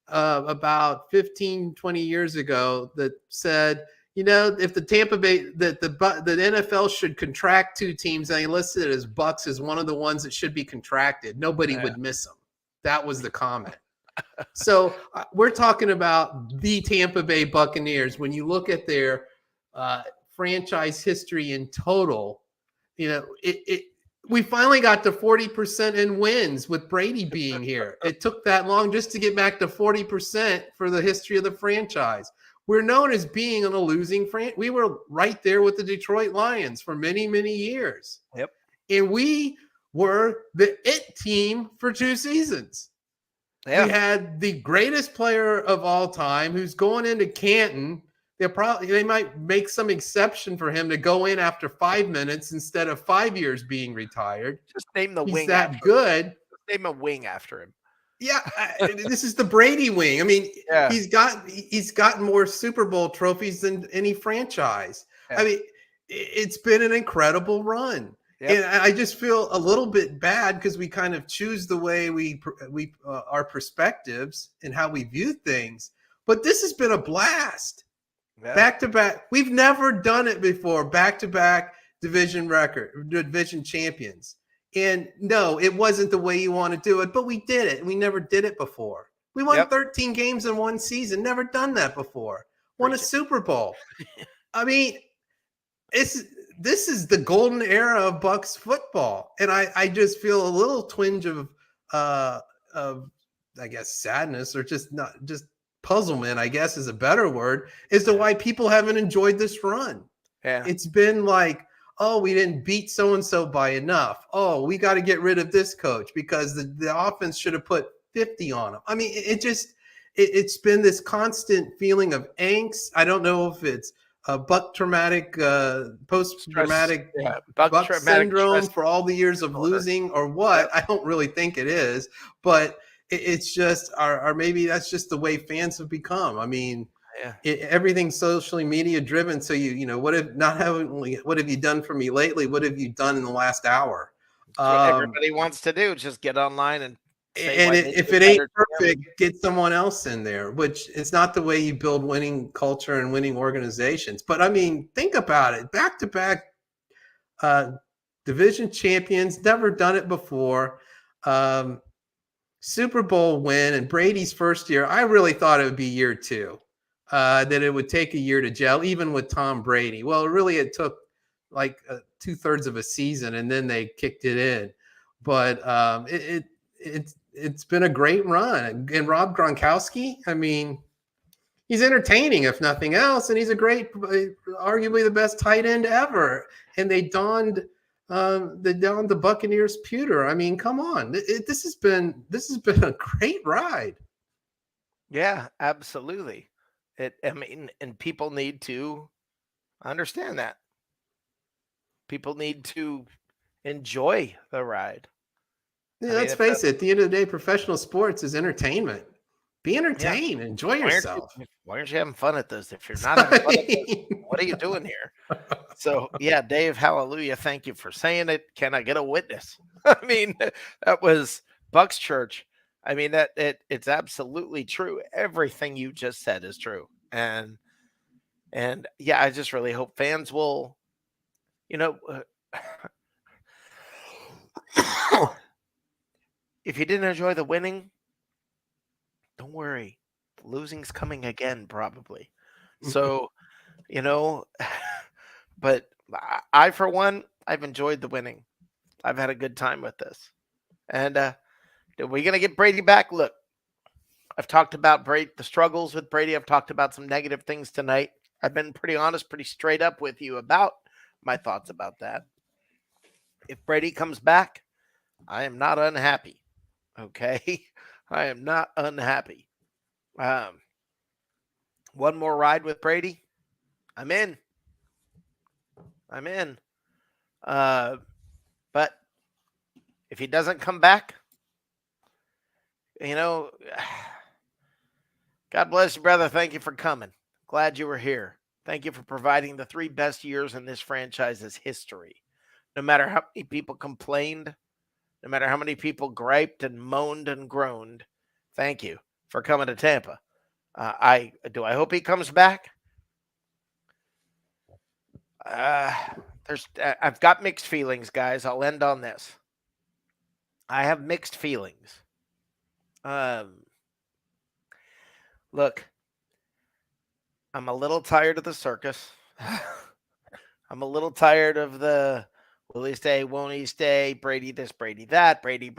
about 15, 20 years ago that said, if the Tampa Bay, that the NFL should contract two teams, and they listed it as Bucs as one of the ones that should be contracted, nobody would miss them. That was the comment. So we're talking about the Tampa Bay Buccaneers. When you look at their franchise history in total, we finally got to 40% in wins with Brady being here. It took that long just to get back to 40% for the history of the franchise. We're known as being on a losing franchise. We were right there with the Detroit Lions for many, many years. Yep. And we were the it team for 2 seasons. Yeah. We had the greatest player of all time who's going into Canton. They might make some exception for him to go in after 5 minutes instead of 5 years being retired. Just name the wing. He's that good. Name a wing after him. Yeah, this is the Brady wing. I mean, he's gotten more Super Bowl trophies than any franchise. Yeah. I mean, it's been an incredible run. Yep. And I just feel a little bit bad because we kind of choose the way we our perspectives and how we view things. But this has been a blast. Yeah. Back to back. We've never done it before. Back to back division champions. And no, it wasn't the way you want to do it, but we did it. We never did it before. We won 13 games in one season. Never done that before. Won a Super Bowl. I mean, this is the golden era of Bucs football. And I just feel a little twinge of I guess sadness, or just puzzlement, I guess is a better word, as to why people haven't enjoyed this run. Yeah. It's been like, oh, we didn't beat so-and-so by enough. Oh, we got to get rid of this coach because the offense should have put 50 on him. I mean, it's been this constant feeling of angst. I don't know if it's a post-traumatic Buck syndrome for all the years of losing or what. I don't really think it is, but it's just, or maybe that's just the way fans have become. I mean, everything's socially media driven. So what have you done for me lately? What have you done in the last hour? What everybody wants to do, just get online and if it ain't perfect, get someone else in there, which is not the way you build winning culture and winning organizations. But I mean, think about it. Back to back division champions, never done it before. Super Bowl win, and Brady's first year. I really thought it would be year 2. That it would take a year to gel, even with Tom Brady. Well, really, it took like 2/3 of a season, and then they kicked it in. But it's been a great run. And Rob Gronkowski, I mean, he's entertaining if nothing else, and he's a great, arguably the best tight end ever. And they donned the Buccaneers pewter. I mean, come on, this has been a great ride. Yeah, absolutely. And people need to understand that. People need to enjoy the ride. Yeah, let's face it. At the end of the day, professional sports is entertainment. Be entertained. Yeah. Enjoy yourself. Why aren't you having fun at this? If you're not having fun at this, what are you doing here? So, yeah, Dave, hallelujah. Thank you for saying it. Can I get a witness? I mean, that was Bucs Church. I mean, it's absolutely true. Everything you just said is true. And yeah, I just really hope fans will, if you didn't enjoy the winning, don't worry. The losing's coming again, probably. So, but I, for one, I've enjoyed the winning. I've had a good time with this. And are we going to get Brady back? Look, I've talked about Brady, the struggles with Brady. I've talked about some negative things tonight. I've been pretty honest, pretty straight up with you about my thoughts about that. If Brady comes back, I am not unhappy. Okay? I am not unhappy. One more ride with Brady, I'm in. But if he doesn't come back, God bless you, brother. Thank you for coming. Glad you were here. Thank you for providing the 3 best years in this franchise's history. No matter how many people complained, no matter how many people griped and moaned and groaned, thank you for coming to Tampa. I hope he comes back. I've got mixed feelings, guys. I'll end on this. I have mixed feelings. Look, I'm a little tired of the circus. I'm a little tired of the will he stay, won't he stay, Brady this, Brady that, Brady.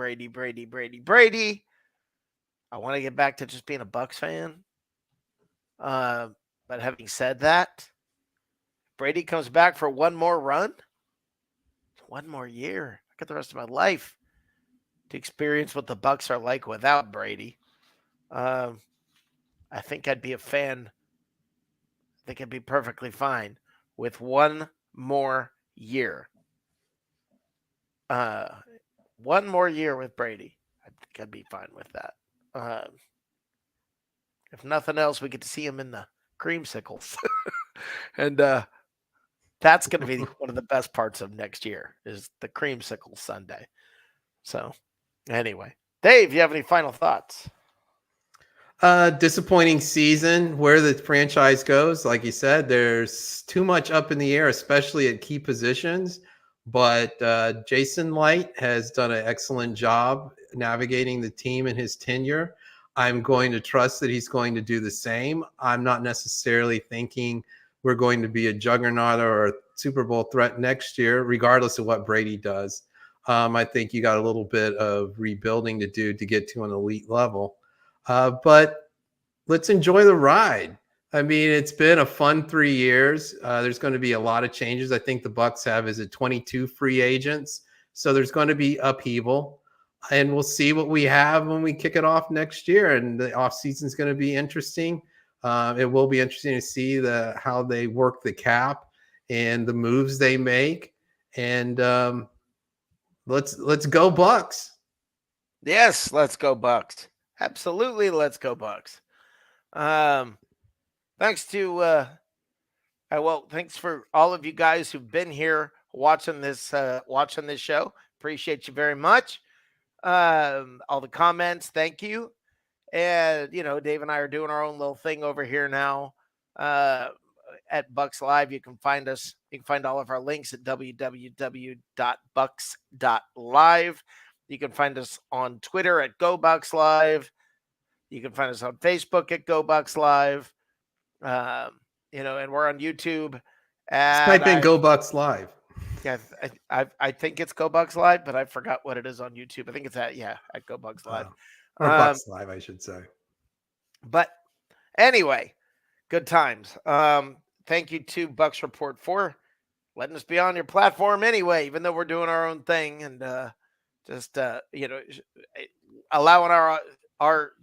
I want to get back to just being a Bucs fan. But having said that, Brady comes back for one more run, one more year. I got the rest of my life to experience what the Bucs are like without Brady. I think I'd be a fan. I think I'd be perfectly fine with one more year. One more year with Brady. I think I'd be fine with that. If nothing else, we get to see him in the creamsicles. And that's going to be one of the best parts of next year is the creamsicle Sunday. So anyway, Dave, you have any final thoughts? Disappointing season where the franchise goes. Like you said, there's too much up in the air, especially at key positions. But Jason Light has done an excellent job navigating the team in his tenure. I'm going to trust that he's going to do the same. I'm not necessarily thinking we're going to be a juggernaut or a Super Bowl threat next year, regardless of what Brady does. I think you got a little bit of rebuilding to do to get to an elite level. But let's enjoy the ride. I mean, it's been a fun 3 years. There's going to be a lot of changes. I think the Bucs have 22 free agents. So there's going to be upheaval. And we'll see what we have when we kick it off next year. And the offseason is going to be interesting. It will be interesting to see how they work the cap and the moves they make. And let's go Bucs. Yes, let's go Bucs. Absolutely, let's go Bucs. Thanks to thanks for all of you guys who've been here watching this show. Appreciate you very much. All the comments, thank you. And Dave and I are doing our own little thing over here now at Bucs Live. You can find us. You can find all of our links at www.bucs.live. You can find us on Twitter at GoBucsLive. You can find us on Facebook at GoBucsLive. And we're on YouTube. Type in Go Bucs Live. Yeah, I think it's Go Bucs Live, but I forgot what it is on YouTube. I think it's at Go Bucs Live. Or Bucs Live, I should say. But anyway, good times. Thank you to Bucs Report for letting us be on your platform anyway, even though we're doing our own thing and allowing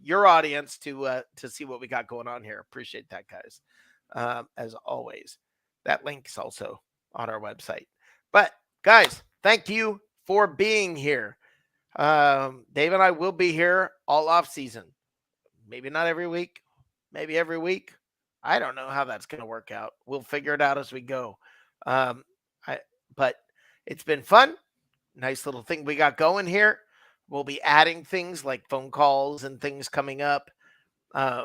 your audience to see what we got going on here. Appreciate that, guys. As always, that link is also on our website. But guys, thank you for being here. Dave and I will be here all off season. Maybe not every week, maybe every week. I don't know how that's going to work out. We'll figure it out as we go. But it's been fun. Nice little thing we got going here. We'll be adding things like phone calls and things coming up. There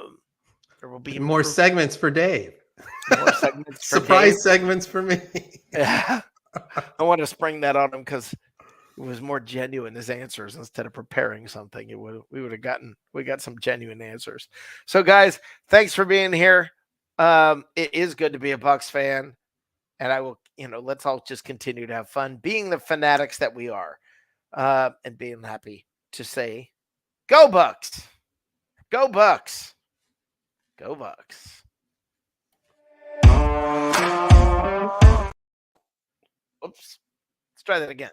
will be more segments for Dave. More segments for surprise Dave. Segments for me. Yeah. I want to spring that on him because it was more genuine his answers instead of preparing something. We got some genuine answers. So guys, thanks for being here. It is good to be a Bucs fan, and I will, let's all just continue to have fun being the fanatics that we are. and being happy to say, go Bucs, go Bucs, go Bucs. Oops. Let's try that again.